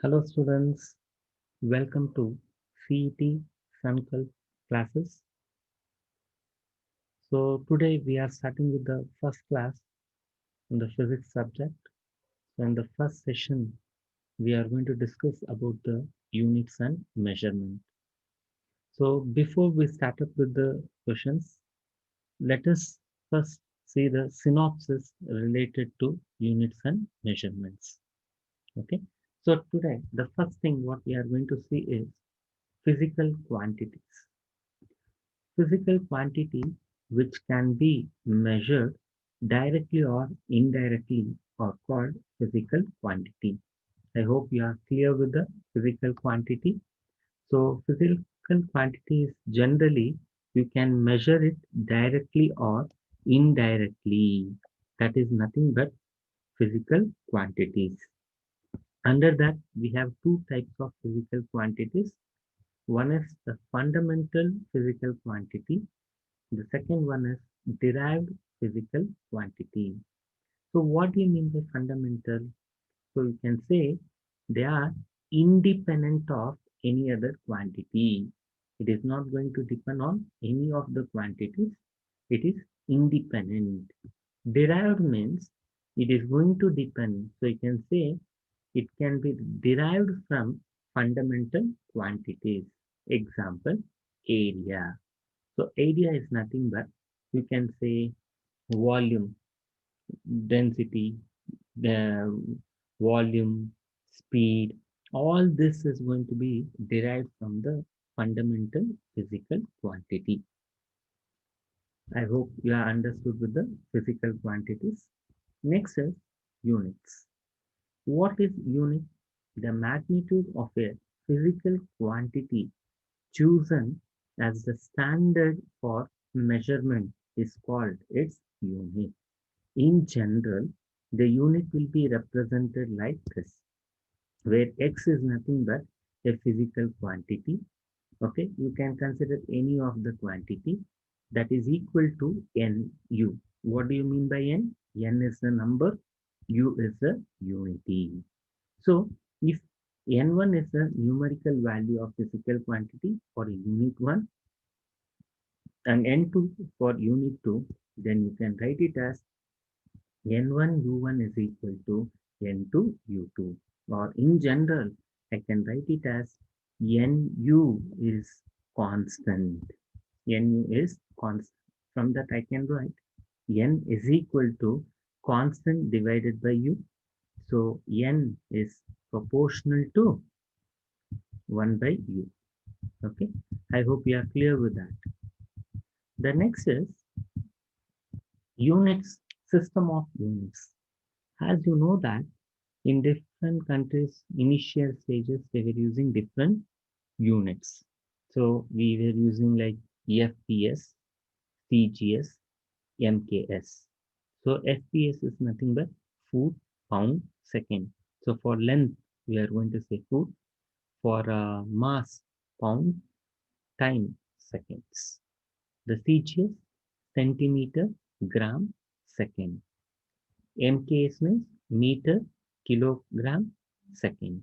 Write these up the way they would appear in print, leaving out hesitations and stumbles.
Hello students, welcome to CET Sankalp classes. So today we are starting with the first class in the physics subject. So in the first session, we are going to discuss about the units and measurement. So before we start up with the questions, let us first see the synopsis related to units and measurements. Okay. So today, the first thing what we are going to see is physical quantities. Physical quantity which can be measured directly or indirectly are called physical quantity. I hope you are clear with the physical quantity. So physical quantity is generally you can measure it directly or indirectly. That is nothing but physical quantities. Under that, we have two types of physical quantities. One is the fundamental physical quantity. The second one is derived physical quantity. So what do you mean by fundamental? So you can say they are independent of any other quantity. It is not going to depend on any of the quantities. It is independent. Derived means it is going to depend. So you can say it can be derived from fundamental quantities. Example, area. So area is nothing but you can say volume, density, the volume, speed. All this is going to be derived from the fundamental physical quantity. I hope you are understood with the physical quantities. Next is units. What is unit? The magnitude of a physical quantity chosen as the standard for measurement is called its unit. In general, the unit will be represented like this, where x is nothing but a physical quantity. Okay, you can consider any of the quantity that is equal to nu. What do you mean by n? N is the number, u is the unity. So, if n1 is the numerical value of physical quantity for unit 1 and n2 for unit 2, then you can write it as n1 u1 is equal to n2 u2, or in general I can write it as nu is constant. Nu is constant. From that I can write n is equal to constant divided by u. So n is proportional to 1 by u. Okay, I hope you are clear with that. The next is units, system of units. As you know that in different countries, initial stages, they were using different units. So we were using like FPS, CGS, MKS. So FPS is nothing but foot, pound, second. So for length, we are going to say foot. For mass, pound, time, seconds. The CGS, centimeter, gram, second. MKS means meter, kilogram, second.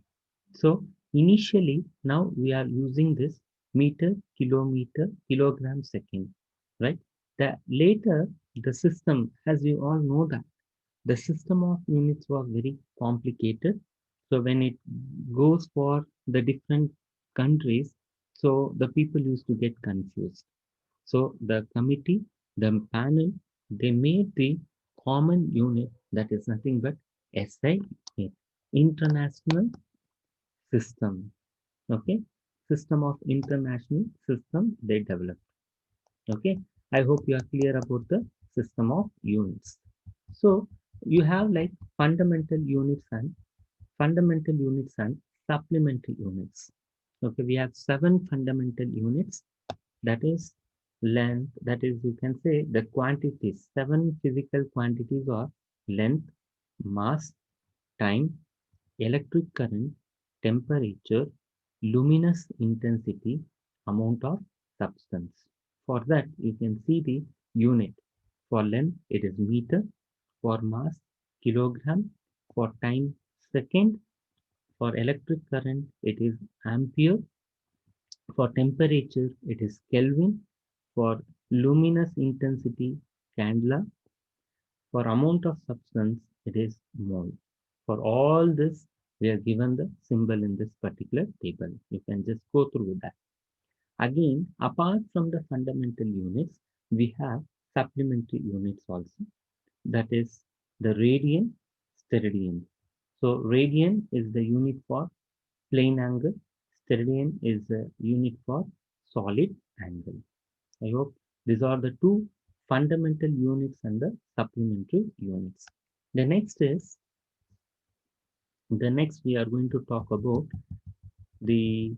So initially, now we are using this meter, kilometer, kilogram, second, right? The later the system, as you all know that the system of units was very complicated. So when it goes for the different countries, so the people used to get confused. So the committee, the panel, they made the common unit that is nothing but SI unit, International System. Okay, system of international system they developed. Okay, I hope you are clear about the system of units. So you have like fundamental units and supplementary units. Okay, we have 7 fundamental units, that is length, that is you can say the quantities, 7 physical quantities are length, mass, time, electric current, temperature, luminous intensity, amount of substance. For that you can see the unit. For length it is meter, for mass kilogram, for time second, For electric current, it is ampere. For temperature, it is Kelvin. For luminous intensity, candela. For amount of substance, it is mole. For all this, we are given the symbol in this particular table. You can just go through with that. Again, apart from the fundamental units, we have supplementary units also. That is the radian, steradian. So radian is the unit for plane angle. Steradian is the unit for solid angle. I hope these are the two fundamental units and the supplementary units. The next is the next we are going to talk about the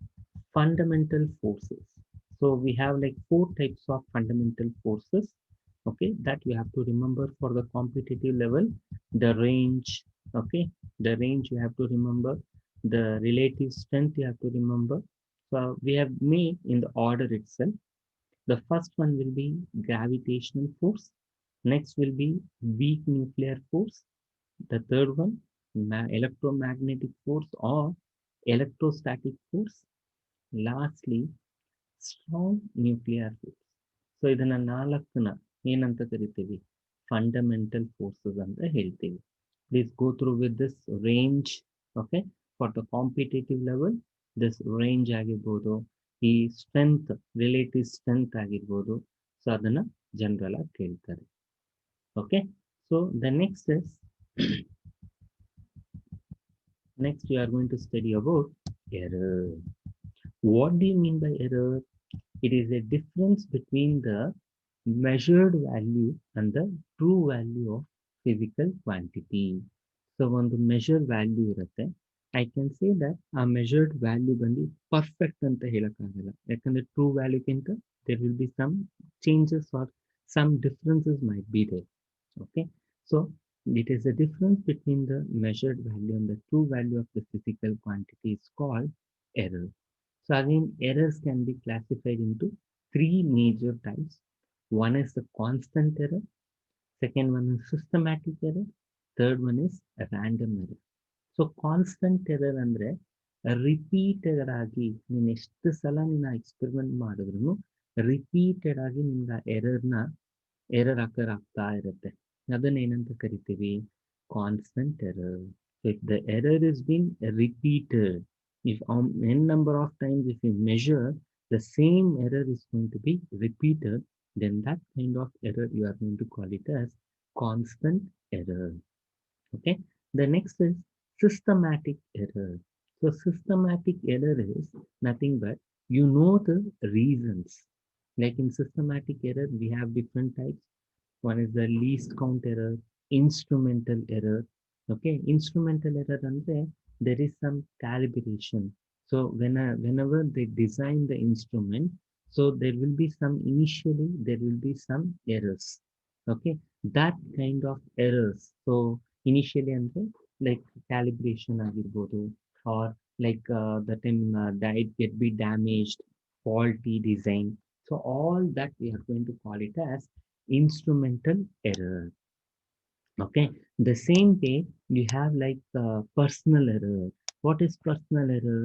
fundamental forces. So we have like four types of fundamental forces. Okay, that you have to remember for the competitive level. The range, okay, the range you have to remember. The relative strength you have to remember. So we have made in the order itself. The first one will be gravitational force. Next will be weak nuclear force. The third one, electromagnetic force or electrostatic force. Lastly, strong nuclear force. So ಇದನ್ನ ನಾಲ್ಕನ ಏನಂತ ಕರಿತೀವಿ fundamental forces ಅಂತ ಹೇಳ್ತೀವಿ. Please go through with this range. Okay, for the competitive level this range ಆಗಿರ್ಬೋದು, ಈ strength relative strength ಆಗಿರ್ಬೋದು. So ಅದನ್ನ general ಆಗಿ ಕೇಳ್ತಾರೆ. Okay, so the next is next we are going to study about error. What do you mean by error? It is a difference between the measured value and the true value of physical quantity. So ಒಂದು measured value ಇರುತ್ತೆ. I can say that ಆ measured value ಬಂದು perfect ಅಂತ ಹೇಳಕ್ಕಾಗಲ್ಲ. ಯಾಕಂದ್ರೆ true value ಗಿಂತ there will be some changes or some differences might be there. Okay, so it is the difference between the measured value and the true value of the physical quantity is called error. So again, errors can be classified into three major types. One is the constant error, second one is systematic error, third one is a random error. So constant error ಅಂದ್ರೆ repeated ಆಗಿ ನೀನು ಎಷ್ಟು ಸಲ ನೀನು experiment ಮಾಡಿದ್ರು repeated ಆಗಿ ನಿಮ್ಗೆ ಆ ಎರರ್ ಅಕರ್ ಆಗ್ತಾ ಇರುತ್ತೆ. ಅದನ್ನ ಏನಂತ ಕರಿತೀವಿ constant error. If the error is being repeated, if n number of times if you measure the same error is going to be repeated, then that kind of error you are going to call it as constant error. Okay, the next is systematic error. So systematic error is nothing but you know the reasons. Like in systematic error we have different types. One is the least count error, instrumental error. Okay, instrumental error ಅಂದ್ರೆ there is some calibration. So whenever they design the instrument, so there will be some initially there will be some errors. Okay, that kind of errors. So initially ಅಂದ್ರೆ like calibration ಆಗಿರ್ಬೋದು, or like the time it get be damaged, faulty design. So all that we are going to call it as instrumental error. Okay, the same way you have like personal error. What is personal error?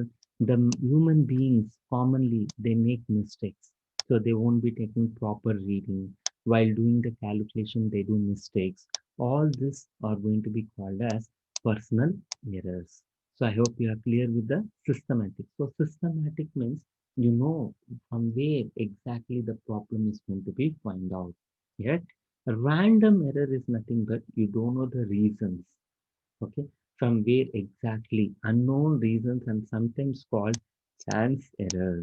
The human beings commonly they make mistakes, so they won't be taking proper reading while doing the calculation. They do mistakes. All this are going to be called as personal errors. So I hope you are clear with the systematic. So systematic means you know from where exactly the problem is going to be find out. Yet a random error is nothing but you don't know the reasons. Okay, from where exactly unknown reasons and sometimes called chance error.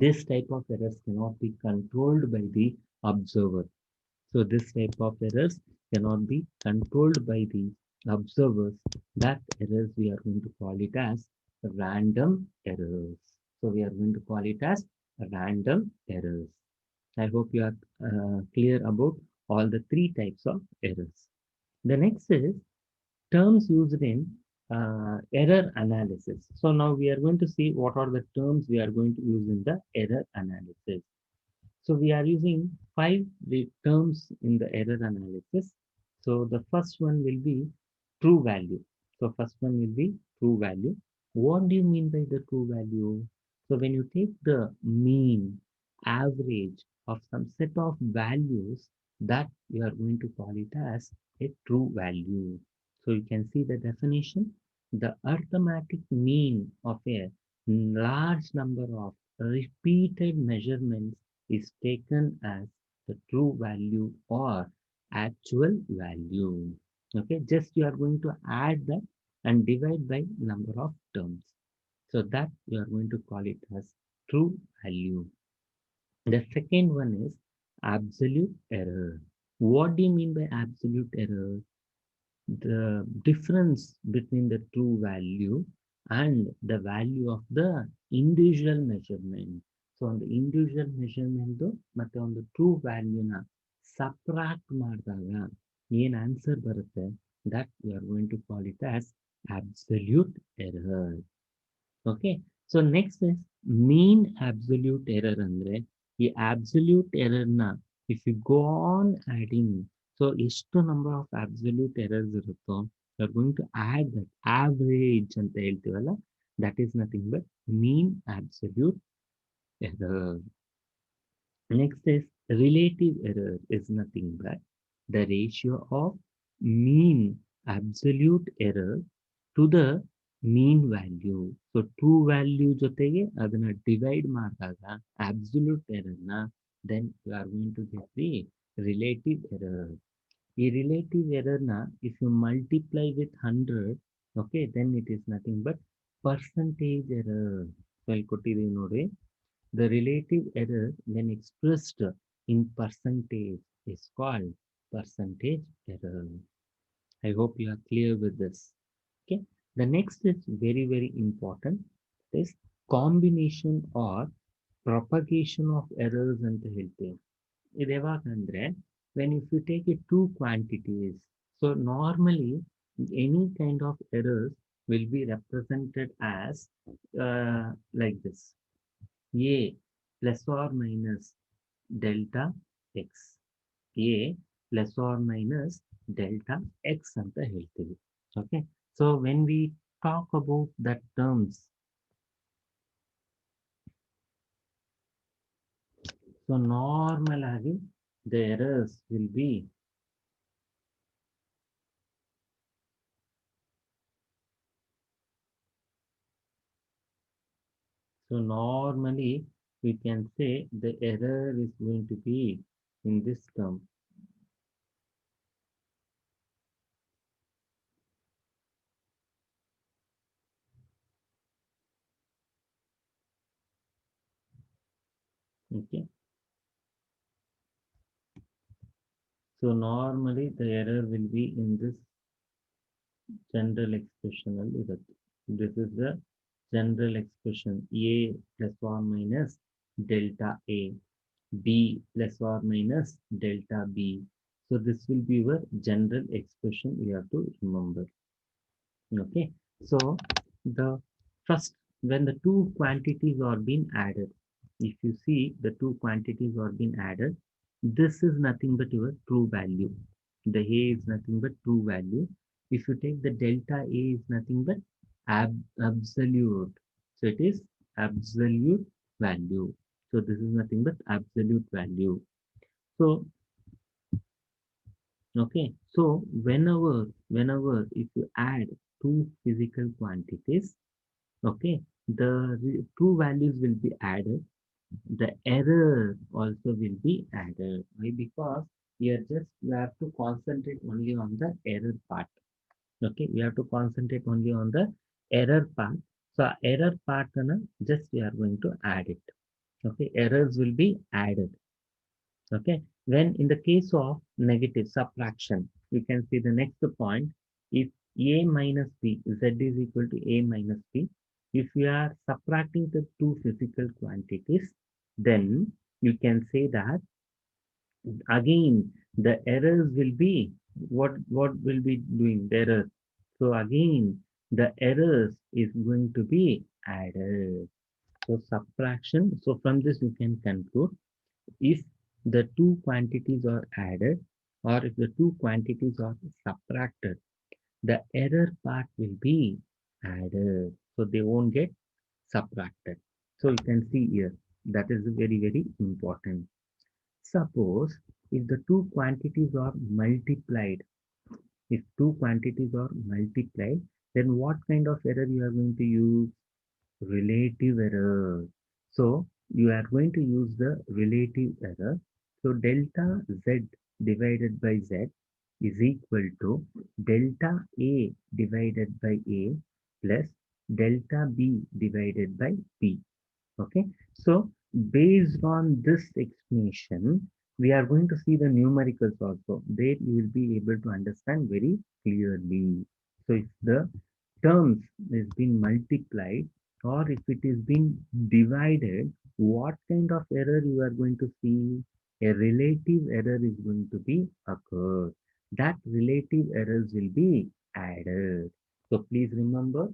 This type of errors cannot be controlled by the observer. So this type of errors cannot be controlled by the observers. That errors we are going to call it as random errors. So we are going to call it as random errors. I hope you are clear about all the three types of errors. The next is terms used in error analysis. So now we are going to see what are the terms we are going to use in the error analysis. So we are using five terms in the error analysis. So the first one will be true value. So first one will be true value. What do you mean by the true value? So when you take the mean, average of some set of values, that you are going to call it as a true value. So you can see the definition. The arithmetic mean of a large number of repeated measurements is taken as the true value or actual value. Okay, just you are going to add that and divide by number of terms. So that you are going to call it as true value. The second one is absolute error. What do you mean by absolute error? The difference between the true value and the value of the individual measurement. So on the individual measurement ಮತ್ತೆ on the true value na subtract ಮಾಡಿದಾಗ ಏನು answer ಬರುತ್ತೆ that we are going to call it as absolute error. Okay, so next is mean absolute error ಅಂದ್ರೆ ಈ absolute error na if you go on adding, so ಎಷ್ಟು number of absolute errors ಇರುತ್ತೋ you are going to add that average ಅಂತ ಹೇಳ್ತೀವಲ್ಲ, that is nothing but mean absolute error. Next is relative error is nothing but the ratio of mean absolute error to the mean value. So true value ಜೊತೆಗೆ ಅದನ್ನ divide ಮಾಡಿದಾಗ absolute error then you are going to get the relative error. ಈ relative error if you multiply with 100, okay, then it is nothing but percentage error. So ಇಲ್ಲಿ ಕೊಟ್ಟಿದ್ದೀವಿ ನೋಡಿ. The relative error when expressed in percentage is called percentage error. I hope you are clear with this. Okay. The next is very, very important. Is combination or propagation of errors ಅಂತ ಹೇಳ್ತೀವಿ. ಇದು ಯಾವಾಗಂದ್ರೆ when if you take it two quantities, so normally any kind of errors will be represented as like this. A plus or minus delta x. A plus or minus delta x ಅಂತ ಹೇಳ್ತೀವಿ. Okay. So when we talk about that terms, so normally the errors will be, so normally we can say the error is going to be in this term. Okay. So normally the error will be in this general expression. This is the general expression A plus or minus delta A, B plus or minus delta B. So this will be your general expression you have to remember. Okay, so the first, when the two quantities are being added, if you see the two quantities are being added, this is nothing but your true value. The A is nothing but true value. If you take the delta A is nothing but absolute. So it is absolute value. So this is nothing but absolute value. So okay, so whenever if you add two physical quantities, okay, the true values will be added, the error also will be added. Why? Because here just you have to concentrate only on the error part. Okay, you have to concentrate only on the error part. So error part just we are going to add it. Okay, errors will be added. Okay, when in the case of negative subtraction, you can see the next point. If a minus b, z is equal to a minus b, if we are subtracting the two physical quantities, then you can say that again the errors will be what will be doing the errors. So again the errors is going to be added. So subtraction. So from this you can conclude, if the two quantities are added or if the two quantities are subtracted, the error part will be added. So they won't get subtracted. So you can see here, that is very, very important. Suppose if the two quantities are multiplied, if two quantities are multiplied, then what kind of error you are going to use? Relative error. So you are going to use the relative error. So delta Z divided by Z is equal to delta A divided by A plus delta B divided by B. Okay, so based on this explanation, we are going to see the numericals also. There you will be able to understand very clearly. So if the terms is being multiplied or if it is being divided, what kind of error you are going to see? A relative error is going to be occurred. That relative errors will be added. So please remember,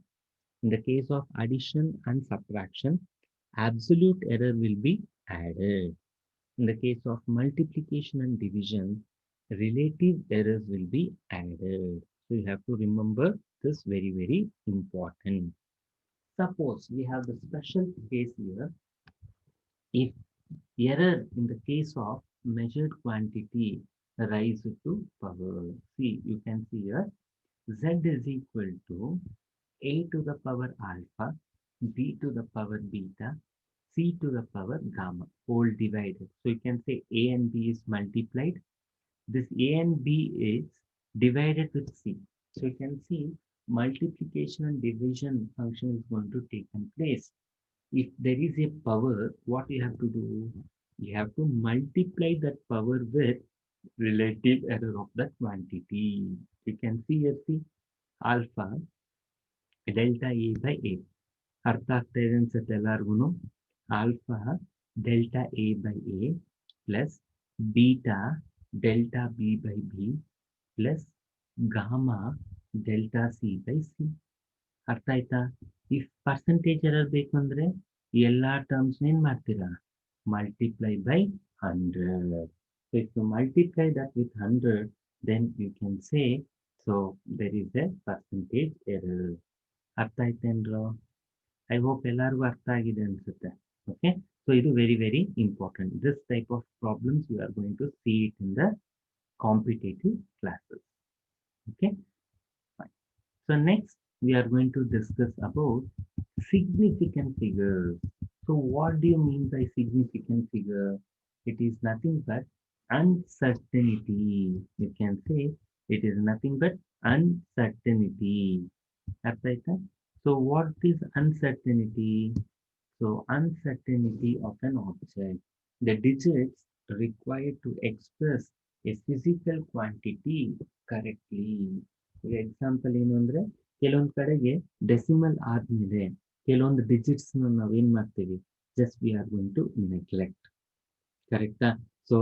in the case of addition and subtraction, absolute error will be added. In the case of multiplication and division, relative errors will be added. So you have to remember this very, very important. Suppose we have the special case here. If error in the case of measured quantity rise to power. See, you can see here z is equal to a to the power alpha, b to the power beta, c to the power gamma, whole divided. So you can say a and b is multiplied. This a and b is divided with c. So you can see multiplication and division function is going to take place. If there is a power, what you have to do? You have to multiply that power with relative error of the quantity. You can see here, see alpha delta A by A. ಅರ್ಥ ಆಗ್ತಾ ಇದೆ ಅನ್ಸುತ್ತೆ ಎಲ್ಲಾರ್ಗು. Alpha delta A by A plus beta delta B by B plus gamma delta C by C. ಅರ್ಥ ಆಯ್ತಾ? If percentage error ಬೇಕಂದ್ರೆ ಎಲ್ಲಾ terms ಏನ್ ಮಾಡ್ತೀರಾ? Multiply by 100. So if you multiply that with 100, then you can say, so there is a percentage error. ಅರ್ಥ ಆಯ್ತೇನ್ರೋ? I hope ಎಲ್ಲರಿಗೂ ಅರ್ಥ ಆಗಿದೆ ಅನ್ಸುತ್ತೆ. ಓಕೆ, ಸೊ ಇದು very very important. This type of problems you are going to see it in the competitive classes. Okay, so next we are going to discuss about significant figures. So what do you mean by significant figure? It is nothing but uncertainty. You can say it is nothing but uncertainty. ಅರ್ಥ ಆಯ್ತಾ? So what is uncertainty? So uncertainty of an object. The digits required to express a physical quantity correctly. ಈಗ example ಏನು ಅಂದ್ರೆ, ಕೆಲವೊಂದು ಕಡೆಗೆ decimal ಆದ್ಮೇಲೆ ಕೆಲವೊಂದು digits ನಾವೇನ್ ಮಾಡ್ತೀವಿ, just we are going to neglect. ಕರೆಕ್ಟಾ? So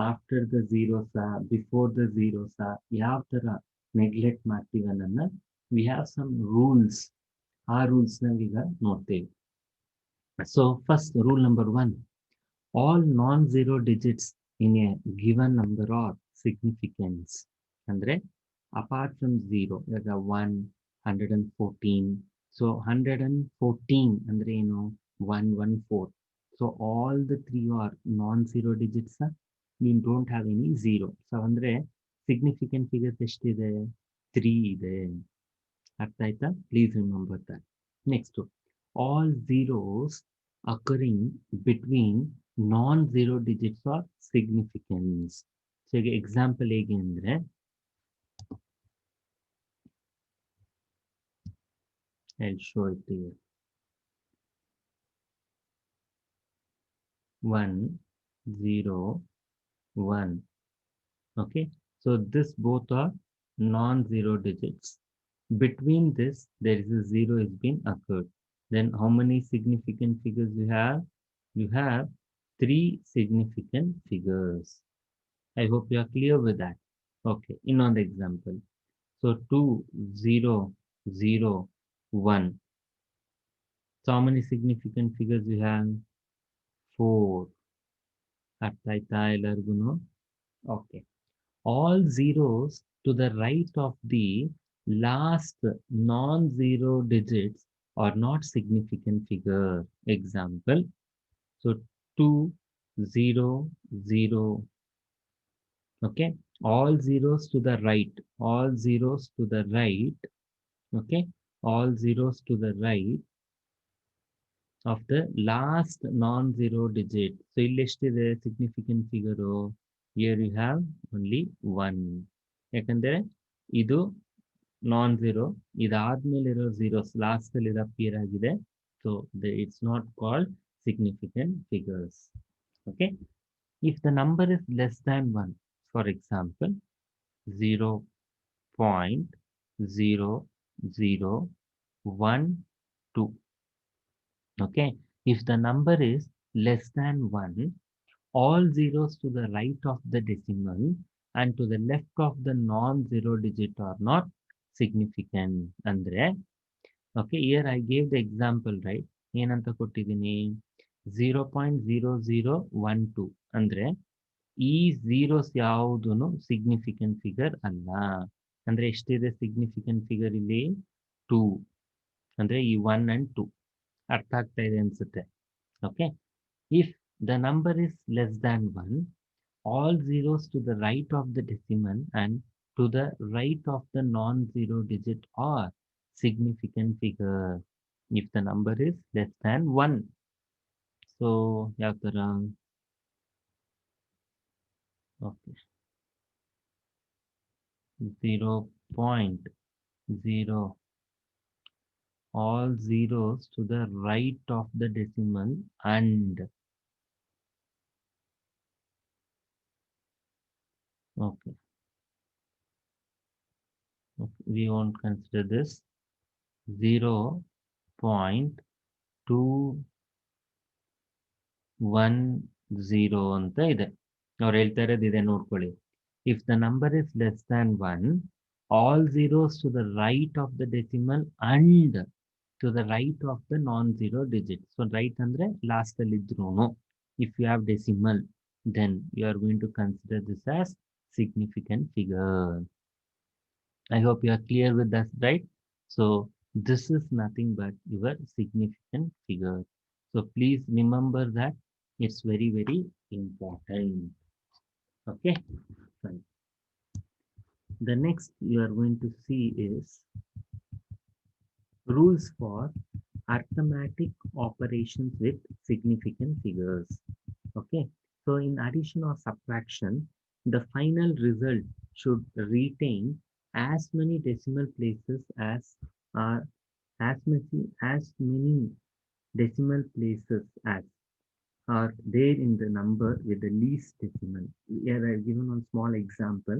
after the zeros, before the zeros, ಯಾವ ತರ ನೆಗ್ಲೆಕ್ಟ್ ಮಾಡ್ತೀವಿ ಅನ್ನೋದನ್ನ ವಿ ಹ್ಯಾವ್ ಸಮ್ ರೂಲ್ಸ್. ಆ ರೂಲ್ಸ್ ನಾವೀಗ ನೋಡ್ತೇವೆ. So first rule number 1, all non-zero digits in a given number are significance. Andre apart from 0, like a 1, 114. So 114 andre ಏನು 114. So all the three are non-zero digits. You don't have any zero. So andre significant figures ಎಷ್ಟಿದೆ? 3 ಇದೆ. ಅರ್ಥ ಆಯ್ತಾ? Please remember that. Next, all zeros occurring between non-zero digits are significance. So example ಹೇಗೆ ಅಂದ್ರೆ, I'll show it to you. 1, 0, 1. Okay, so this both are non-zero digits. Between this, there is a zero is being occurred. Then how many significant figures you have? You have 3 significant figures. I hope you are clear with that. Okay, in on the example. So 2, 0, 0, 1. So how many significant figures you have? 4. ಅರ್ಥ ಆಯ್ತಾ ಎಲ್ಲರಿಗೂ? Okay. All zeros to the right of the last non-zero digits are not significant figure. Example, so 2, 0, 0. Okay, all zeros to the right, all zeros to the right. Okay, all zeros to the right of the last non-zero digit. So ಇಲ್ಲೆಷ್ಟಿದೆ significant figure? Here you have only 1. ಯಾಕಂದ್ರೆ ಇದು non zero, ಇದಾದ್ಮೇಲಿರೋ zeros last ಅಲ್ಲಿ appear ಆಗಿದೆ. So it's not called significant figures. Okay, if the number is less than 1, for example 0.0012, okay, if the number is less than 1, all zeros to the right of the decimal and to the left of the non-zero digit are not significant. Andre, okay, here I gave the example, right? ಏನಂತ ಕೊಟ್ಟಿದ್ದೀನಿ? 0.0012 ಅಂದ್ರೆ ಈ zeros ಯಾವುದೂ significant figure ಅಲ್ಲ. ಅಂದ್ರೆ ಎಷ್ಟಿದೆ significant figure ಇಲ್ಲಿ? 2. ಅಂದ್ರೆ ಈ 1 and 2 ಅರ್ಥ ಆಗ್ತಾ ಇದೆ ಅನ್ಸುತ್ತೆ. Okay, if the number is less than 1, all zeros to the right of the decimal and to the right of the non-zero digit are significant figure. If the number is less than 1. So, ಯಾವ ತರ? Okay, 0.0, all zeros to the right of the decimal and okay, okay, we won't consider this. 0.210 ಅಂತ ಇದೆ. ಅವ್ರು ಹೇಳ್ತಾ ಇರೋದು ಇದೆ ನೋಡ್ಕೊಳ್ಳಿ. If the number is less than 1, all zeros to the right of the decimal and to the right of the non-zero digit. So right ಅಂದ್ರೆ last ಅಲ್ಲಿ ಇದ್ರೂನು if you have decimal, then you are going to consider this as significant figure. I hope you are clear with that, right? So this is nothing but your significant figure. So please remember that it's very, very important. Okay, fine. The next you are going to see is rules for arithmetic operations with significant figures. Okay, so in addition or subtraction, the final result should retain as many decimal places as are as many decimal places as are there in the number with the least decimal. Here I've given one small example.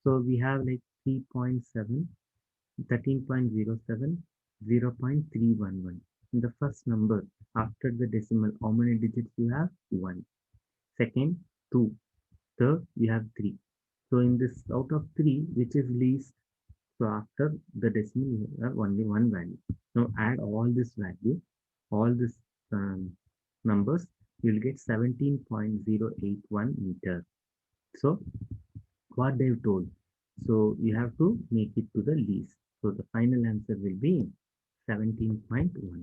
So we have like 3.7, 13.07, 0.311. In the first number after the decimal, how many digits you have? 1. Second, 2. Third, you have 3. So in this, out of 3, which is least? So after the decimal, you have only one value. Now add all this value, all these numbers, you'll get 17.081 meter. So what they've told. So you have to make it to the least. So the final answer will be 17.1.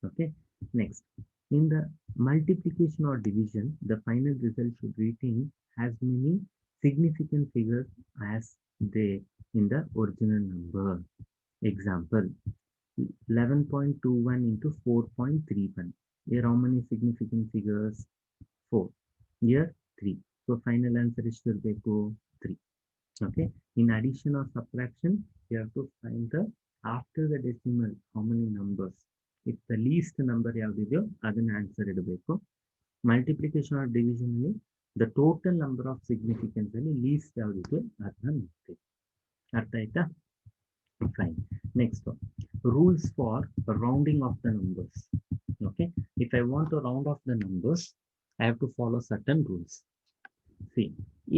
Okay. Next, in the multiplication or division, the final result should retain as many significant figures as they in the original number. Example, 11.21 into 4.31. Here how many significant figures? 4. Here 3. So final answer is 3. Okay. In addition or subtraction, you have to find the after the decimal how many numbers. If the least number ಯಾವುದಿದೆಯೋ ಅದನ್ನ answer ಇಡಬೇಕು. Multiplication R division ಅಲ್ಲಿ the total number of significance ಅಲ್ಲಿ least ಯಾವುದಿದೆಯೋ ಅದನ್ನ ನೋಡ್ತೀವಿ. ಅರ್ಥ ಆಯ್ತಾ? Fine. Next one, rules for rounding of the numbers. Okay, if I want to round off the numbers, I have to follow certain rules. See,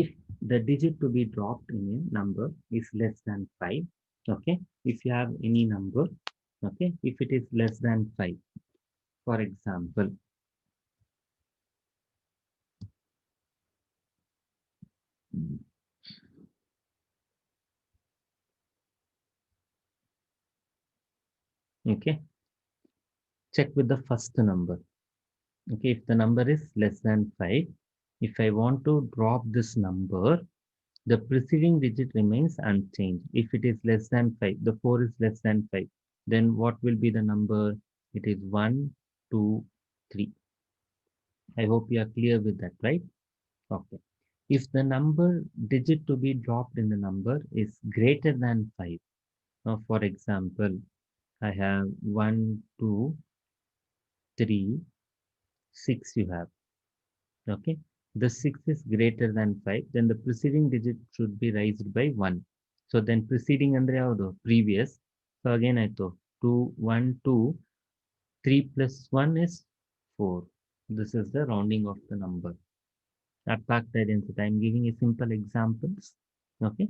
if the digit to be dropped in a number is less than 5, okay, if you have any number, okay, if it is less than 5, for example, Okay, check with the first number. Okay, if the number is less than 5, if I want to drop this number, the preceding digit remains unchanged. If it is less than 5, the 4 is less than 5, then what will be the number? It is 1, 2, 3. I hope you are clear with that, right? Okay. If the number digit to be dropped in the number is greater than 5, now for example, I have 1, 2, 3, 6 you have. Okay. The 6 is greater than 5, then the preceding digit should be raised by 1. So then preceding andre yavadu? Previous. So again ಆಯ್ತು 2, 1, 2, 3 plus 1 is 4. This is the rounding of the number. ಅರ್ಥ ಆಗ್ತಾ ಇದೆ ಅನ್ಸುತ್ತೆ. I'm giving a simple examples. Okay.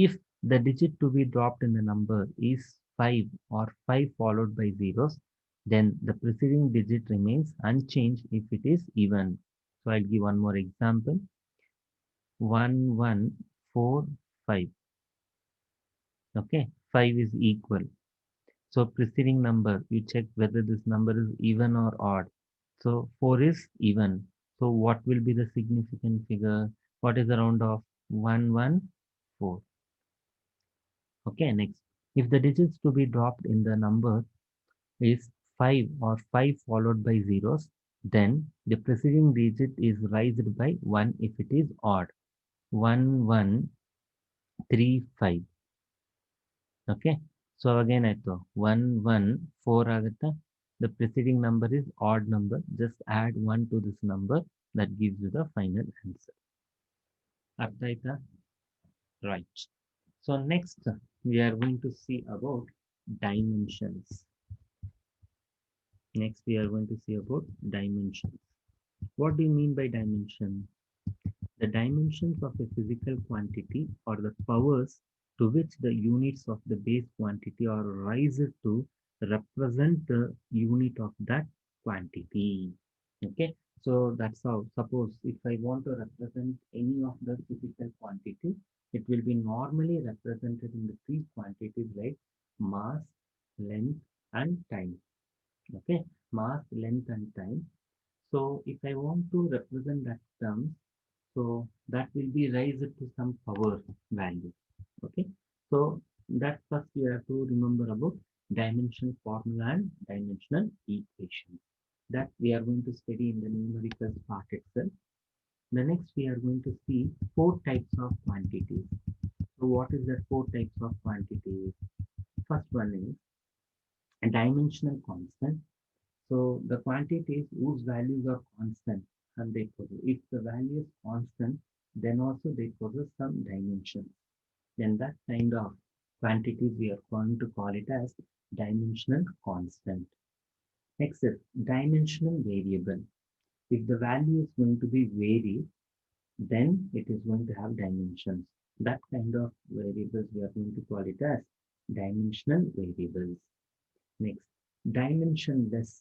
If the digit to be dropped in the number is 5 or 5 followed by zeros, then the preceding digit remains unchanged if it is even. So I'll give one more example. 1, 1, 4, 5. Okay, 5 is equal. So preceding number, you check whether this number is even or odd. So 4 is even. So what will be the significant figure? What is the round of 1, 1, 4? Okay, next. If the digits to be dropped in the number is 5 or 5 followed by zeros, then the preceding digit is raised by 1 if it is odd. 1, 1, 3, 5. Okay. So again ಆಯ್ತು 1, 1, 4 ಆಗುತ್ತಾ? The preceding number is odd number. Just add 1 to this number. That gives you the final answer. ಅರ್ಥ ಆಯ್ತಾ? Right. So next we are going to see about dimensions. Next we are going to see about dimensions. What do you mean by dimension? The dimensions of a physical quantity or the powers to which the units of the base quantity are raised to represent the unit of that quantity. Okay, so that's how. Suppose if I want to represent any of the physical quantity, it will be normally represented in the three quantities like mass, length, and time. Okay, mass, length, and time. So if I want to represent that terms, so that will be raised to some power value. Okay. So that first we have to remember about dimension formula and dimensional equation. That we are going to study in the numerical part itself. The next we are going to see four types of quantities. So what is the four types of quantities? First one is a dimensional constant. So the quantities whose values are constant and they possess. If the value is constant, then also they possess some dimensions. Then that kind of quantities we are going to call it as dimensional constant. Next is dimensional variable. If the value is going to be varied, then it is going to have dimensions. That kind of variables we are going to call it as dimensional variables. Next, dimensionless.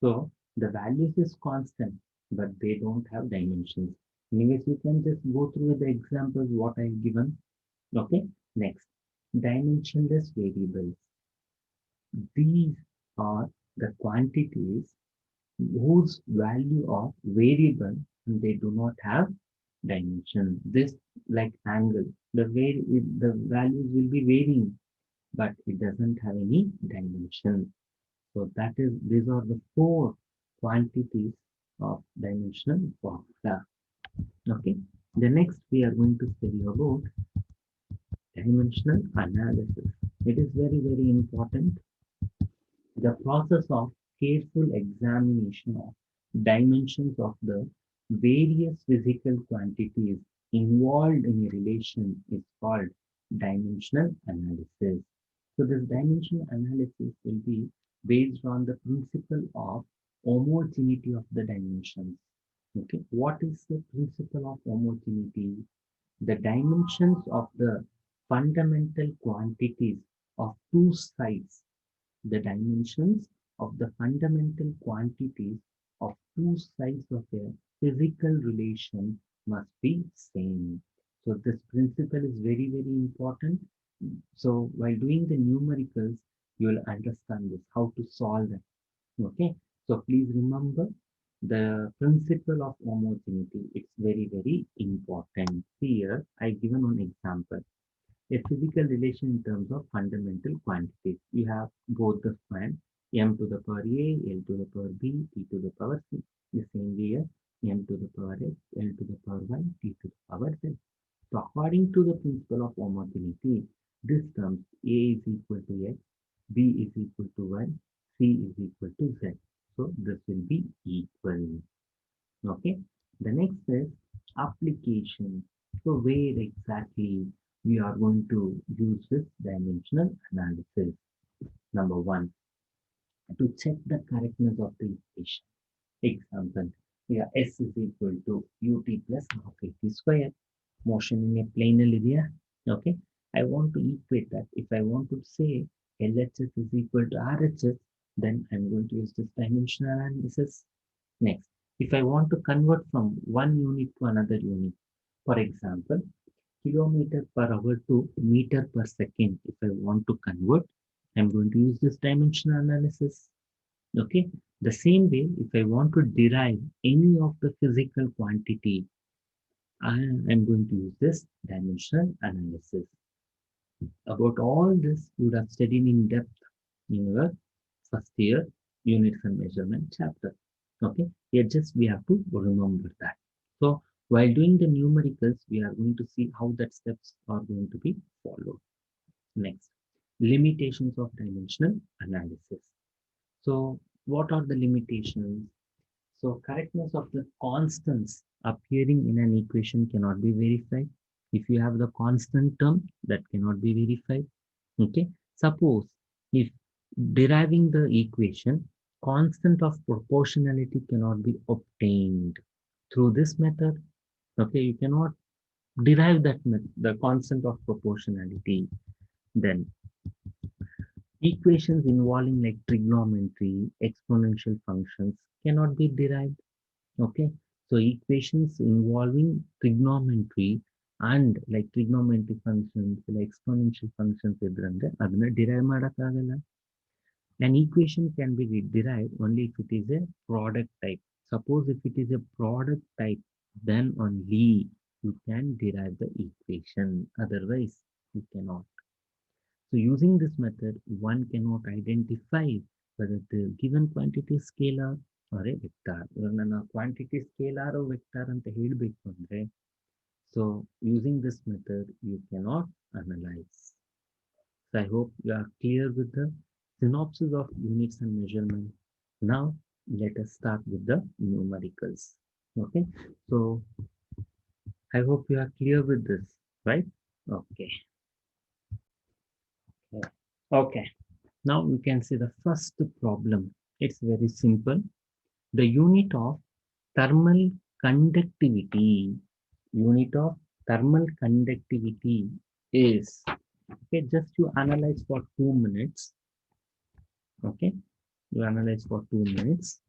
So the values is constant, but they don't have dimensions. Anyways, you can just go through the examples what I've given. Okay. Next, dimensionless variables. These are the quantities whose value are variable and they do not have dimension. This like angle, the values will be varying, but it doesn't have any dimension. So that is, these are the four quantities of dimensional formula. Okay. The next we are going to study about dimensional analysis. It is very, very important. The process of careful examination of dimensions of the various physical quantities involved in a relation is called dimensional analysis. So this dimensional analysis will be based on the principle of homogeneity of the dimensions. Okay, what is the principle of homogeneity? The dimensions of the fundamental quantities of two sides, the dimensions of the fundamental quantities of two sides of a physical relation must be same. So this principle is very, very important. So while doing the numericals, You will understand this, how to solve it. Okay, so please remember the principle of homogeneity. It's very, very important. Here, I given one example. A physical relation in terms of fundamental quantities. You have both the span m to the power a, l to the power b, t to the power c. The same way here, m to the power x, l to the power y, t to the power z. So according to the principle of homogeneity, this terms a is equal to x, b is equal to y, c is equal to z. So this will be equal. Okay. The next is application. So where exactly we are going to use this dimensional analysis? Number one, to check the correctness of the equation. Example, yeah, S is equal to ut plus half at square. Motion in a planar area. Okay, I want to equate that. If I want to say LHS is equal to RHS, then I'm going to use this dimensional analysis. Next, if I want to convert from one unit to another unit, for example, kilometer per hour to meter per second, if I want to convert, I'm going to use this dimensional analysis. Okay. The same way, if I want to derive any of the physical quantity, I'm going to use this dimensional analysis. About all this, you would have studied in depth in your first year units and measurement chapter. Okay. Here just we have to remember that. So while doing the numericals, we are going to see how that steps are going to be followed. Next, limitations of dimensional analysis. So what are the limitations? So correctness of the constants appearing in an equation cannot be verified. If you have the constant term, that cannot be verified. Okay. Suppose if deriving the equation, constant of proportionality cannot be obtained through this method. Okay, you cannot derive that the constant of proportionality. Then equations involving like trigonometry, exponential functions cannot be derived. Okay, so equations involving trigonometry and like trigonometry functions, like exponential functions ಇದ್ರಂದ್ರೆ ಅದನ್ನ derive ಮಾಡಕ್ಕಾಗಲ್ಲ. An equation can be derived only if it is a product type. Suppose if it is a product type, then only you can derive the equation. Otherwise, you cannot. So using this method, one cannot identify whether the given quantity is scalar or a vector. ಇವಾಗ ನನ್ನ quantity scalar or vector ಅಂತ ಹೇಳ್ಬೇಕು ಅಂದ್ರೆ, so using this method, you cannot analyze. So I hope you are clear with the synopsis of units and measurement. Now let us start with the numericals. Okay, so I hope you are clear with this, right? Okay. Okay. Now you can see the first problem. It's very simple. The unit of thermal conductivity, unit of thermal conductivity is, okay, just you analyze for 2 minutes. Okay, you analyze for 2 minutes.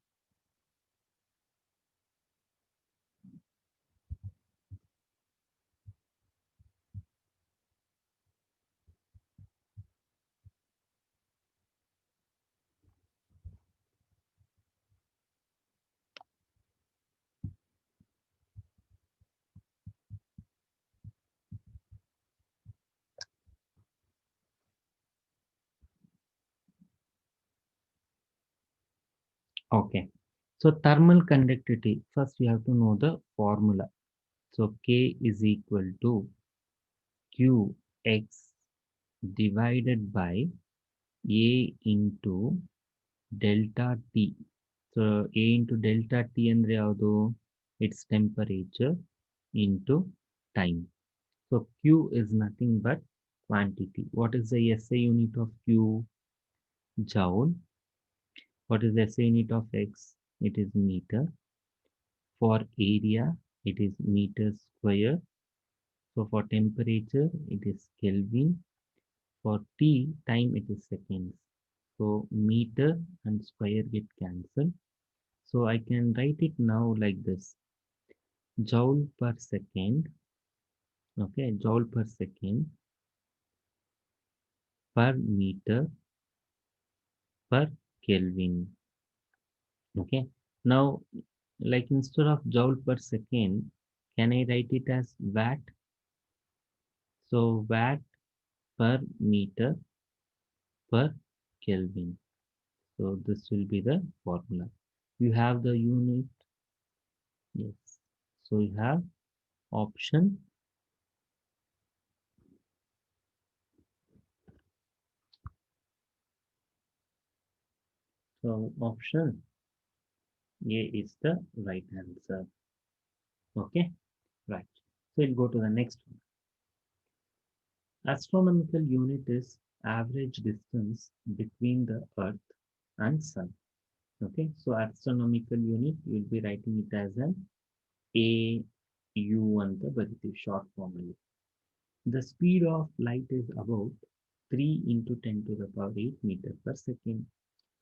Okay, so thermal conductivity, first you have to know the formula. So K is equal to Qx divided by A into delta T. So A into delta T andre yavadu? It's temperature into time. So Q is nothing but quantity. What is the SI unit of Q? Joule. What is the SI unit of X? It is meter. For area, it is meter square. So for temperature, it is Kelvin. For T, time, it is seconds. So meter and square get cancelled. So I can write it now like this. Joule per second. Okay, joule per second per meter per Kelvin. Okay. Now, like instead of joule per second, can I write it as watt? So watt per meter per Kelvin. So this will be the formula. You have the unit. Yes. So you have option. So option A is the right answer. Okay. Right. So we'll go to the next one. Astronomical unit is average distance between the Earth and Sun. Okay. So astronomical unit, you'll be writing it as an AU ಅಂತ ಬರಿತೀವಿ short form ಅಲ್ಲಿ. The speed of light is about 3 into 10 to the power 8 meter per second.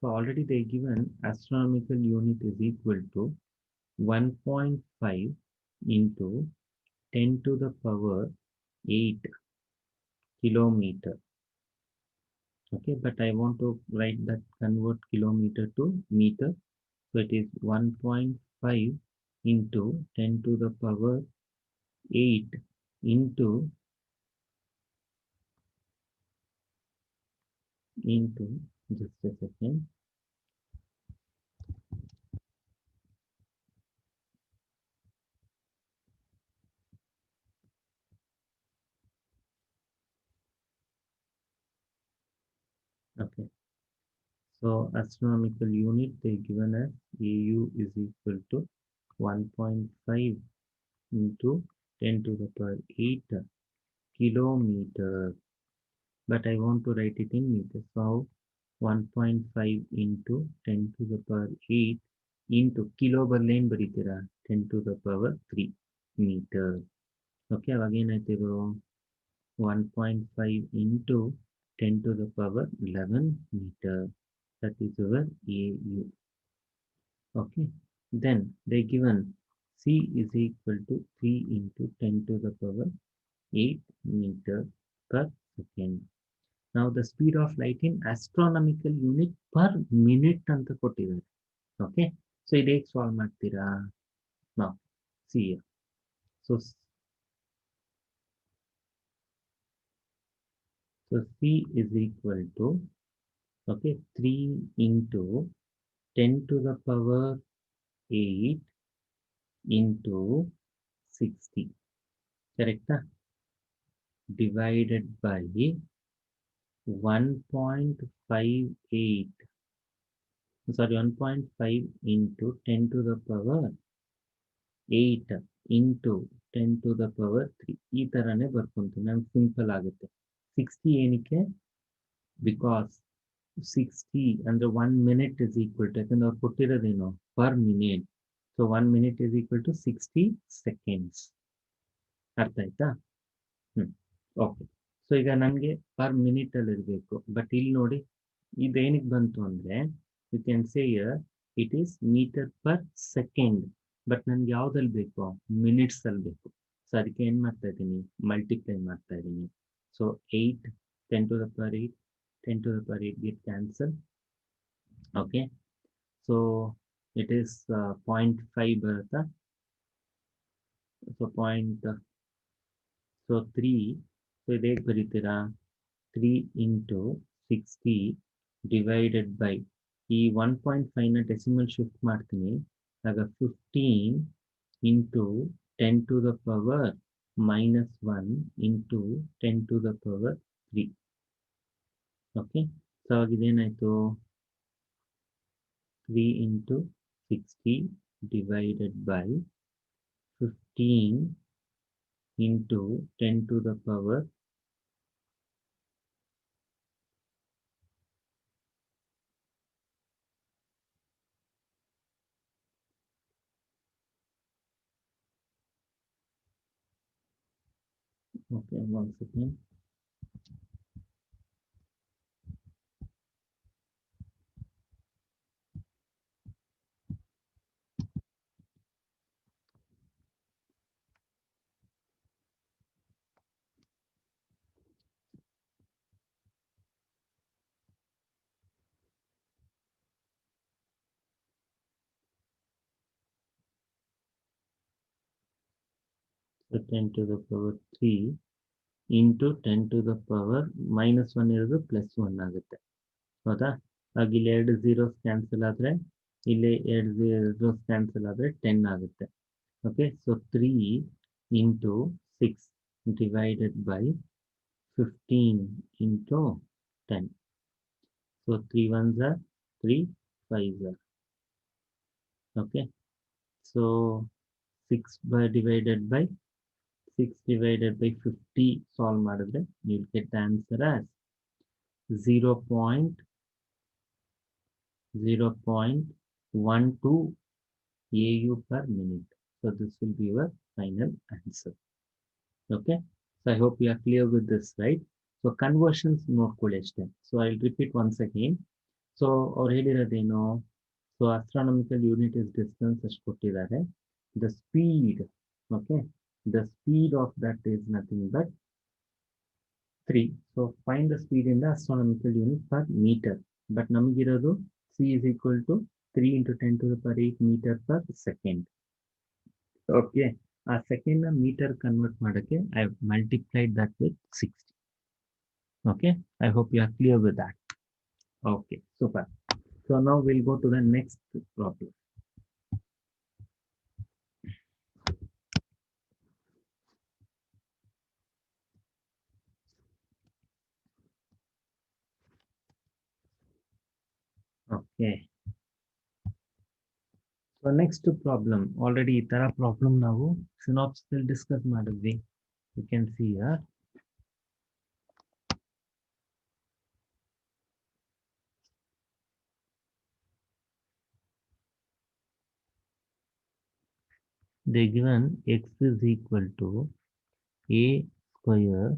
So already they given astronomical unit is equal to 1.5 into 10 to the power 8 kilometer. Okay, but I want to write that convert kilometer to meter. So it is 1.5 into 10 to the power 8 into just a second. Okay. So astronomical unit they given as AU is equal to 1.5 into 10 to the power 8 kilometer. But I want to write it in meters. So 1.5 into 10 to the power 8 into kilo ಬರ್ಲೇನ್ ಬರೀತೀರಾ 10 to the power 3 meter. Okay, ಅವಾಗ ಏನಾಯ್ತಿರೋ 1.5 into 10 to the power 11 meter. That is our AU. Okay. Then they given C is equal to 3 into 10 to the power 8 meter per second. Now the speed of light in astronomical unit per minute ಅಂತ ಕೊಟ್ಟಿದ್ದಾರೆ. Okay. So ಇದು ಹೇಗೆ solve ಮಾಡ್ತೀರಾ? Now see here. So C is equal to okay 3 into 10 to the power 8 into 60. Correct? Divided by 1.58, sorry, 1.5 into 10 to the power 8 into 10 to the power 3. ಈ ತರನೇ ಬರ್ಕೊಂತೀನಿ ನಾನು simple ಆಗುತ್ತೆ 60 ಏನಕ್ಕೆ ಬಿಕಾಸ್ 60 ಅಂದ್ರೆ 1 minute is equal to ಯಾಕಂದ್ರೆ ಅವ್ರು ಕೊಟ್ಟಿರೋದೇನು per minute so 1 minute is equal to 60 seconds. ಅರ್ಥ ಆಯ್ತಾ ಓಕೆ ಸೊ ಈಗ ನನಗೆ ಪರ್ ಮಿನಿಟ್ ಅಲ್ಲಿ ಇರಬೇಕು ಬಟ್ ಇಲ್ಲಿ ನೋಡಿ ಇದೇನಿಗೆ ಬಂತು ಅಂದ್ರೆ you can say it is metre per second but ನನ್ಗೆ ಯಾವ್ದಲ್ಲಿ ಬೇಕು ಮಿನಿಟ್ಸ್ ಅಲ್ಲಿ ಬೇಕು ಸೊ ಅದಕ್ಕೆ ಏನ್ ಮಾಡ್ತಾ ಇದ್ದೀನಿ ಮಲ್ಟಿಪ್ಲೈ ಮಾಡ್ತಾ ಇದ್ದೀನಿ so 8 10 to the power 8 10 to the power 8 get cancel. Okay, so it is 0.5 ಬರುತ್ತಾ ಸೊ ಪಾಯಿಂಟ್ ಸೊ 3 ಸೊ ಇದು ಹೇಗೆ ಬರೀತೀರಾ 3 into 60 divided by ಈ 1.5 ನ ಡೆಸಿಮಲ್ ಶಿಫ್ಟ್ ಮಾಡ್ತೀನಿ ಆಗ 15 into 10 to the power -1 into 10 to the power 3. Okay so ಅವಾಗ ಇದೇನಾಯ್ತು 3 into 60 divided by 15 into 10 to the power okay 1 second. So 10 to the power 3 into 10 to the power minus 1 ಇರೋದು plus 1 ಆಗುತ್ತೆ ಹೌದಾ ಆಗ ಇಲ್ಲಿ ಎರಡು zeros cancel ಆದರೆ ಇಲ್ಲಿ ಎರಡು ಝೀರೋಸ್ ಕ್ಯಾನ್ಸಲ್ ಆದರೆ 10 ಆಗುತ್ತೆ okay so 3 into 6 divided by 15 into 10 so 3 ones are 3 5s are okay so 6 by divided by 6 divided by 50 solve ಮಾಡಿದ್ರೆ you'll get the answer as 0.12 AU per minute. So this will be your final answer. Okay. So I hope you are clear with this, right? So conversions ನೋಡ್ಕೊಳ್ಳಿ ಅಷ್ಟೇ. So I'll repeat once again. So ಅವ್ರು ಹೇಳಿರೋದೇನು so astronomical unit is distance ಅಷ್ಟು ಕೊಟ್ಟಿದ್ದಾರೆ. The speed, okay, the speed of that is nothing but 3. So find the speed in the astronomical unit per meter. But ನಮಗಿರೋದು c is equal to 3 into 10 to the power 8 meter per second. Okay. A second meter convert ಮಾಡಕ್ಕೆ I have multiplied that with 60. Okay. I hope you are clear with that. Okay. Super. So now we'll go to the next problem. Okay. So next problem. Already ಈ ತರ problem ನಾವು synopsis discuss ಮಾಡಿದ್ವಿ. You can see here. They given x is equal to a square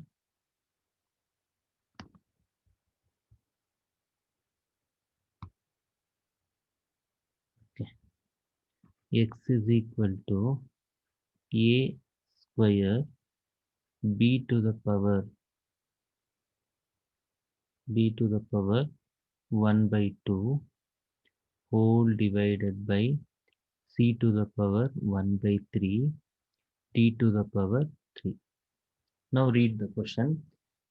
x is equal to a square b to the power 1 by 2 whole divided by c to the power 1 by 3 t to the power 3. Now read the question.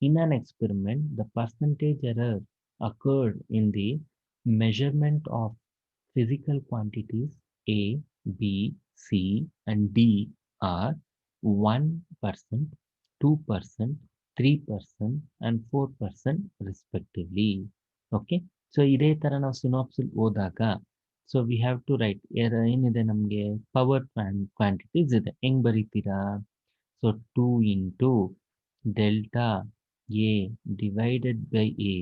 In an experiment, the percentage error occurred in the measurement of physical quantities A, B, C, and D are 1%, 2%, 3%, and 4% respectively. Okay. So ಇದೇ ತರ ನಾವು ಸಿನಾಪ್ಸಿಲ್ ಓದಾಗ so we have to write ಏನಿದೆ ನಮಗೆ power quantities ಇದೆ ಹೆಂಗ್ ಬರೀತೀರಾ so 2 into delta A divided by A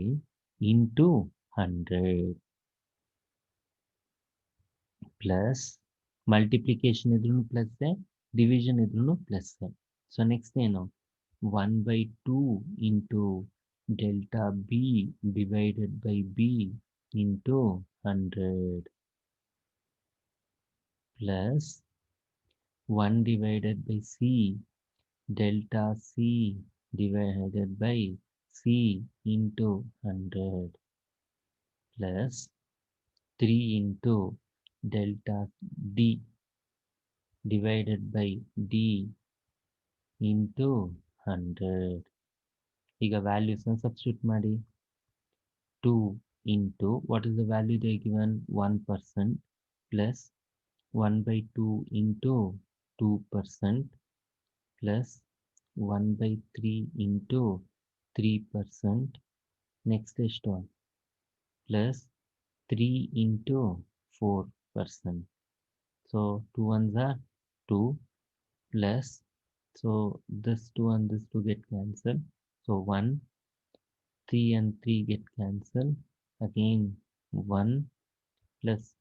into 100 plus multiplication idrunu plus division idrunu plus. So next ಏನು 1 by 2 into delta B divided by B into 100 plus 1 divided by C delta C divided by C into 100 plus 3 into delta D divided by D into 100. ಈಗ values substitute ಮಾಡಿ 2 into what is the value they given 1% plus 1 by 2 into 2% plus 1 by 3 into 3%. Next is one plus 3 into 4%. So 2 ones are 2 plus so this 2 and this 2 get cancelled. So 1, 3 and 3 get cancelled. Again 1 plus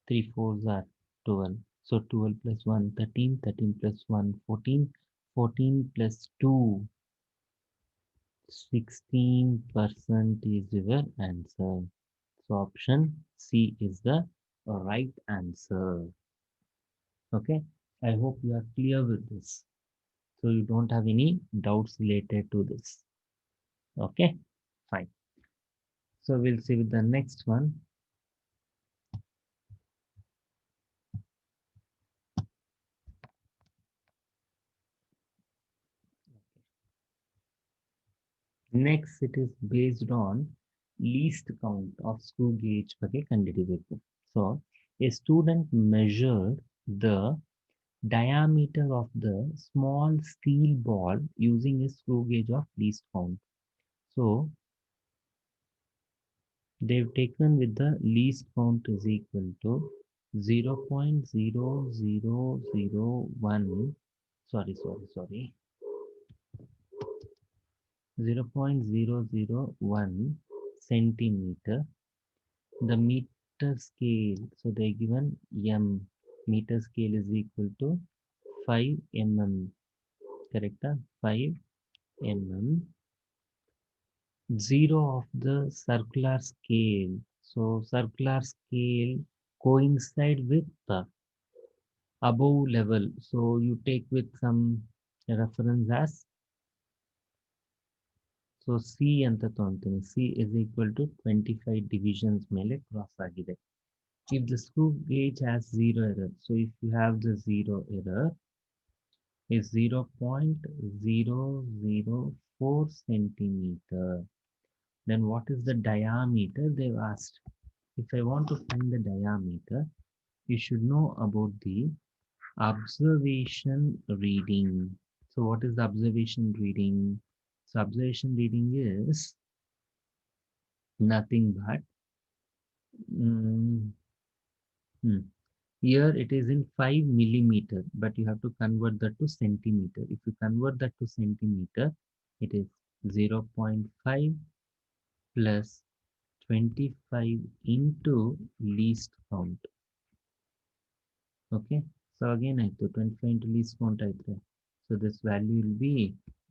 3 fours are 12. So 12 plus 1, 13, 13 plus 1, 14, 14 plus 2, 16% is your answer. So option C is the right answer. Okay. I hope you are clear with this. So you don't have any doubts related to this. Okay. Fine. So we'll see with the next one. Next, it is based on least count of screw gauge ಬಗ್ಗೆ ಕಂಡುಹಿಡಿಬೇಕು. So, a student measured the diameter of the small steel ball using a screw gauge of least count. So, they've taken with the least count is equal to 0.0001, sorry, 0.001 centimeter. The meter scale, so they given m, meter scale is equal to 5 mm, correct? 5 mm. 0 of the circular scale. So circular scale coincide with the above level. So you take with some reference as, so C ಅಂತ ತಗೊಂತೀನಿ. C is equal to 25 divisions ಮೇಲೆ cross ಆಗಿದೆ. If the screw gauge has zero error, so if you have the zero error is 0.004 centimeter, then what is the diameter they've asked? If I want to find the diameter, you should know about the observation reading. So what is the observation reading? So observation reading is nothing but mm, hmm, here it is in 5 millimeter, but you have to convert that to centimeter. If you convert that to centimeter, it is 0.5 plus 25 into least count. Okay. So again, I to 25 into least count. So this value will be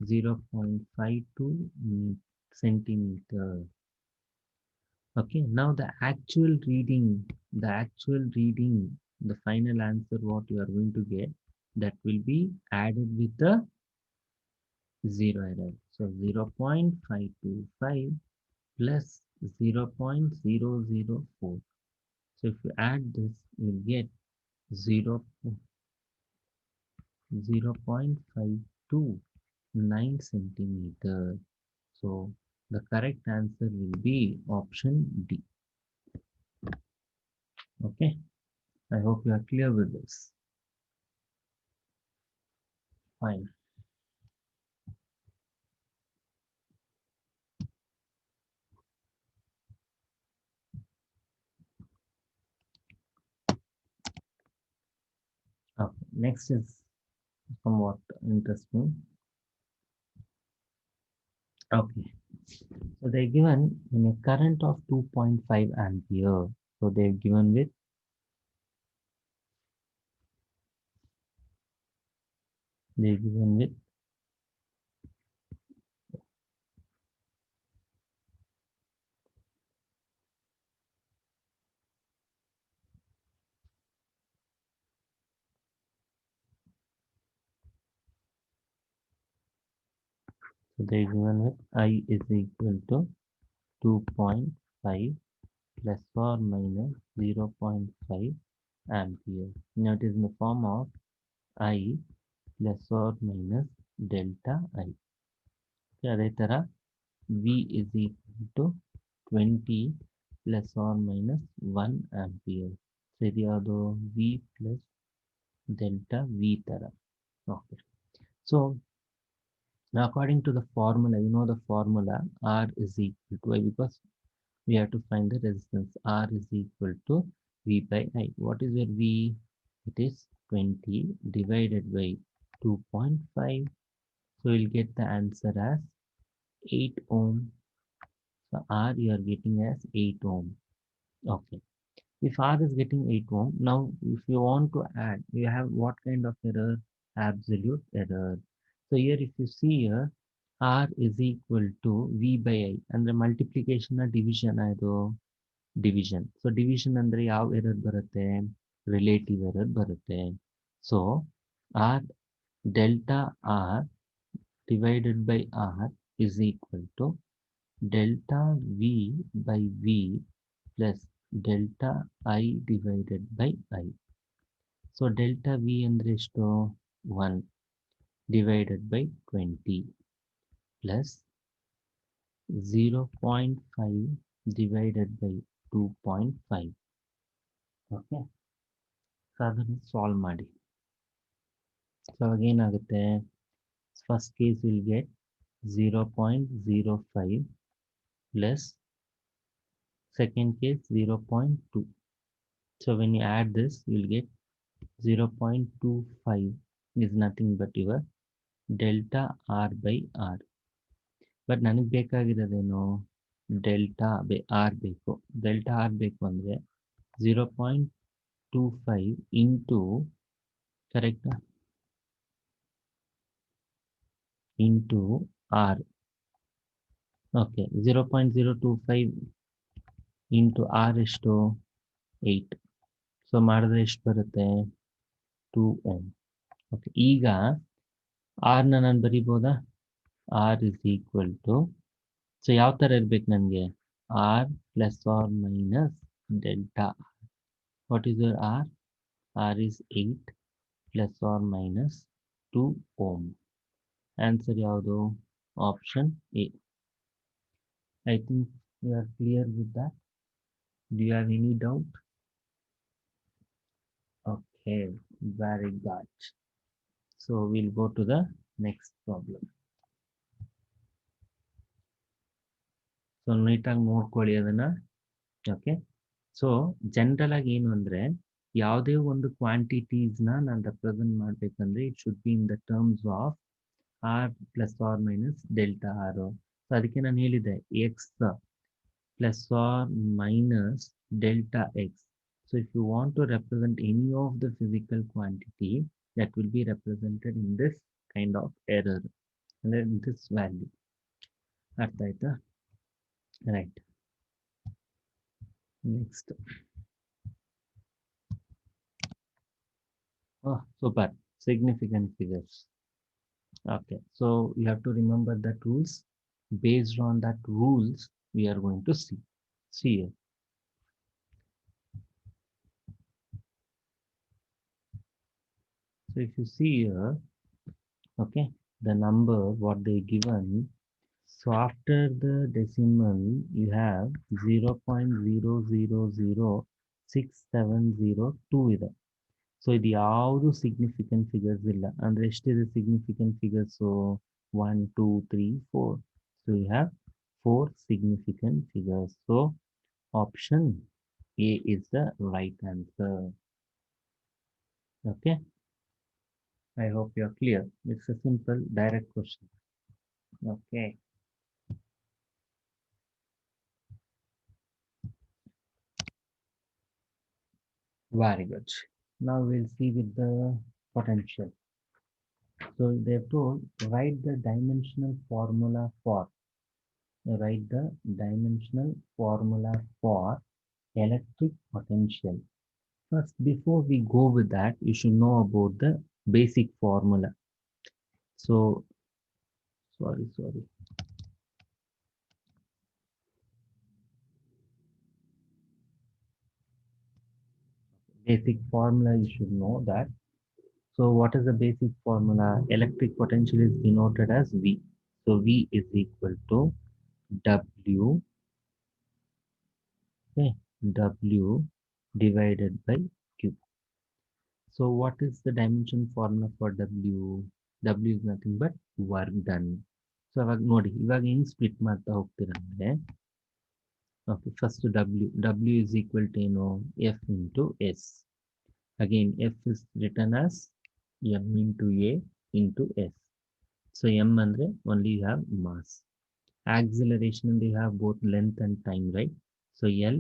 0.52 centimeter. Okay. Now the final answer what you are going to get, that will be added with the zero error. So 0.525 plus 0.004. So if you add this, you will get 0.529 centimeter. So the correct answer will be option D. Okay. I hope you are clear with this. Fine. Okay. Next is somewhat interesting. Okay. So they're given in a current of 2.5 ampere. So they're given with they're given with so they're given with I is equal to 2.5 plus or minus 0.5 ampere. Now it is in the form of I plus or minus delta I. Okay, ಅದೇ ತರ V is equal to 20 plus or minus 1 ampere. So ಇದು ಯಾವುದು V plus delta V ತರ. Okay. So now according to the formula, you know the formula R is equal to I, because we have to find the resistance. R is equal to V by I. What is your V? It is 20 divided by 2.5. So we'll get the answer as 8 ohm. So R you are getting as 8 ohm. Okay. If R is getting 8 ohm, now if you want to add, you have what kind of error? Absolute error. So here if you see here, R is equal to V by I. And the multiplication or division ಅದು division. So division ಅಂದರೆ ಯಾವ error ಬರುತ್ತೆ? Relative error ಬರುತ್ತೆ. So R delta R divided by R is equal to delta V by V plus delta I divided by I. So delta V ಅಂದ್ರೆ ಎಷ್ಟು? 1 divided by 20 plus 0.5 divided by 2.5. Okay, so ಅದನ್ನು solve ಮಾಡಿ. So ಅವಾಗ ಏನಾಗುತ್ತೆ, first case will get 0.05 plus second case 0.2. So when you add this, you will get 0.25 is nothing but your delta r by r. But ನನಗೆ ಬೇಕಾಗಿರೋದೇನು, delta R ಬೇಕು. Delta R ಬೇಕು ಅಂದರೆ 0.25 into, ಕರೆಕ್ಟಾ, into R. Okay, 0.025 into R ಎಷ್ಟು, 8. So ಮಾಡಿದ್ರೆ ಎಷ್ಟು ಬರುತ್ತೆ, 2 ಓಮ್. ಓಕೆ, ಈಗ ಆರ್ನ ನಾನು ಬರಿಬೋದಾ, R is equal to, so ಯಾವ ಥರ ಇರ್ಬೇಕು ನನಗೆ, R plus R minus delta. What is your R, R is 8 plus R minus 2 ohm. Answer ಯಾವುದು, option A. I think you are clear with that. Do you have any doubt? Okay, very good. So we'll go to the next problem. So ನೀಟಾಗಿ ನೋಡ್ಕೊಳ್ಳಿ ಅದನ್ನ. Okay, so general ಆಗಿ ಏನು ಅಂದರೆ, ಯಾವುದೇ ಒಂದು ಕ್ವಾಂಟಿಟೀಸ್ನ ನಾನು ರೆಪ್ರೆಸೆಂಟ್ ಮಾಡಬೇಕಂದ್ರೆ it should be in the terms of R plus R minus delta R. So ಅದಕ್ಕೆ ನಾನು ಹೇಳಿದೆ X plus or minus delta x. So if you want to represent any of the physical quantity, that will be represented in this kind of error, and then this value. ಅರ್ಥ ಆಯ್ತಾ? Right. Next. Oh, super. Significant figures. Okay, so you have to remember that rules. Based on that rules, we are going to see. See here. So if you see here, okay, the number what they given. So after the decimal, you have 0.000672 ಇದೆ. So ಇದು ಯಾವುದು significant figures ಇಲ್ಲ. ಅಂದರೆ ಎಷ್ಟಿದೆ significant figures, 1 2 3 4. So you have 4 significant figures. So option A is the right answer. Okay, I hope you are clear. It's a simple direct question. Okay, very good. Now we'll see with the potential. So they have told write the dimensional formula for electric potential. First, before we go with that, you should know about the basic formula. So sorry. Basic formula, you should know that. So what is the basic formula? Electric potential is denoted as V. So V is equal to W, okay, W divided by Q. So what is the dimension formula for W? W is nothing but work done. So ಅವಾಗ ನೋಡಿ, ಇವಾಗ ಹೆಂಗ್ split ಮಾಡ್ತಾ ಹೋಗ್ತೀರಾ ಅಂದರೆ, okay, first W is equal to F into S. Again, F is written as M into A into S. So M andre only you have mass. Acceleration and you have both length and time, right? So L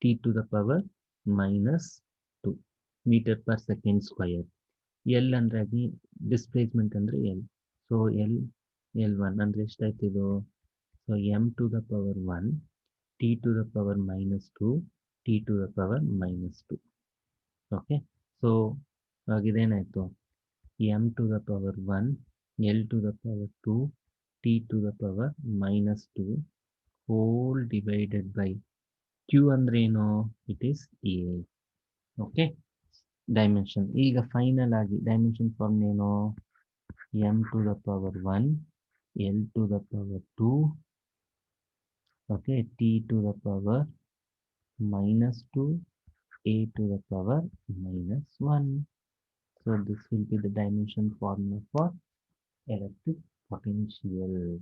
T to the power minus 2 meter per second square. L andre again displacement andre L. So L1 andre ಎಷ್ಟಾಯ್ತು ಇದು? So M to the power 1 T to the power minus 2 T to the power minus 2. Okay, so ಇದೇನಾಯ್ತು, M to the power 1 L to the power 2 T to the power minus 2 whole divided by Q ಅಂದ್ರೆ ಏನು, it is A. Okay, dimension. ಈಗ final ಆಗಿ dimension form ಏನು, M to the power 1 L to the power 2 Okay, t to the power minus 2, a to the power minus 1. So this will be the dimension formula for electric potential.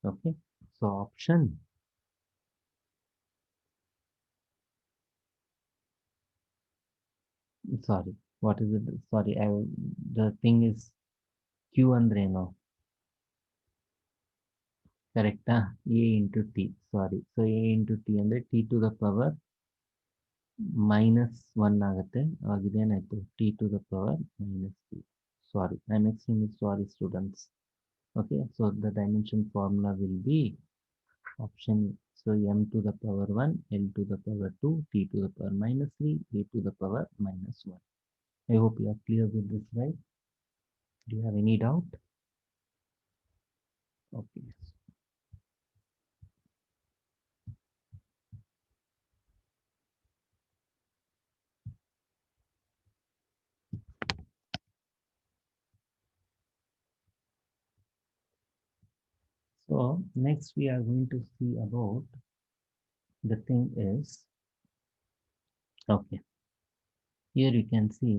Okay, so option, sorry, what is it? Sorry, the thing is q andreno, correct? A into t, sorry. So a into t ಅಂದ್ರೆ t to the power minus 1 ಆಗುತ್ತೆ. ಅವಾಗ ಇದೇನಾಯ್ತು t to the power minus 2. Sorry, I'm extremely sorry, students. Okay, so the dimension formula will be option. So m to the power 1, l to the power 2, t to the power minus 3, a to the power minus 1. I hope you are clear with this, right? Do you have any doubt? Okay. So next we are going to see about the thing is, okay, here you can see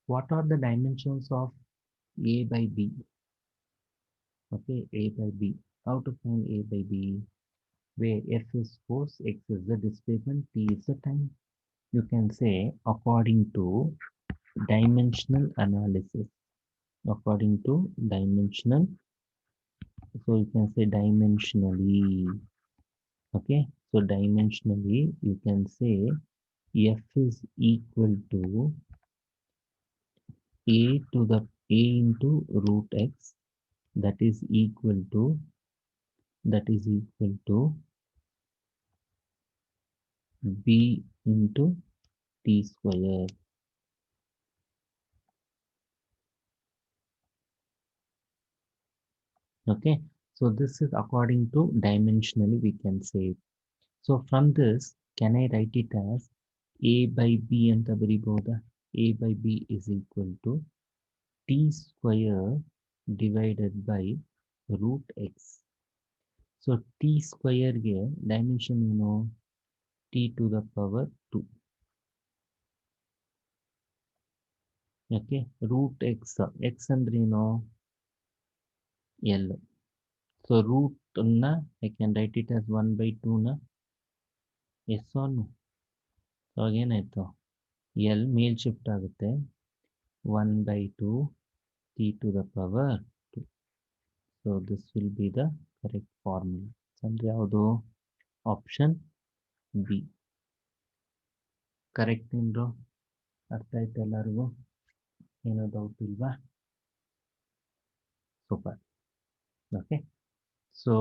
what are the dimensions of a by b. Okay, a by b. How to find a by b? Where f is force, x is the displacement, t is the time. You can say according to dimensional analysis. According to dimensional, so you can say dimensionally. Okay, so dimensionally you can say f is equal to a to the a into root x, that is equal to, that is equal to b into t square. Okay, so this is according to dimensionally we can say. So from this, can I write it as a by b and the bariboda? A by b is equal to t square divided by root x. So t square here, dimension t to the power 2. Okay, root x, x ಅಂದ್ರೆ L. So root I can write it as 1 by 2 yes or no? So ಏನಾಯ್ತು L ಮೇಲ್ shift ಆಗುತ್ತೆ 1 by 2 t to the power 2. So this will be the correct formula. ಅಂದ್ರೆ ಯಾವುದು option B correct ಏನ್ರು? ಅರ್ಥ ಆಯ್ತು ಎಲ್ಲರಿಗೂ? ಏನೋ doubt ಇಲ್ವಾ? Super. Okay, so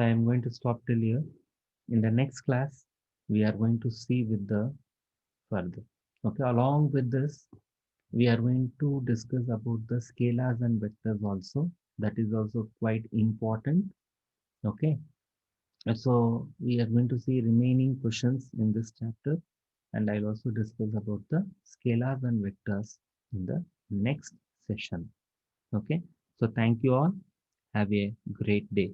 I am going to stop till here. In the next class we are going to see with the further. Okay, along with this we are going to discuss about the scalars and vectors also. That is also quite important. Okay, so we are going to see remaining questions in this chapter, and I'll also discuss about the scalars and vectors in the next session. Okay, so thank you all. Have a great day.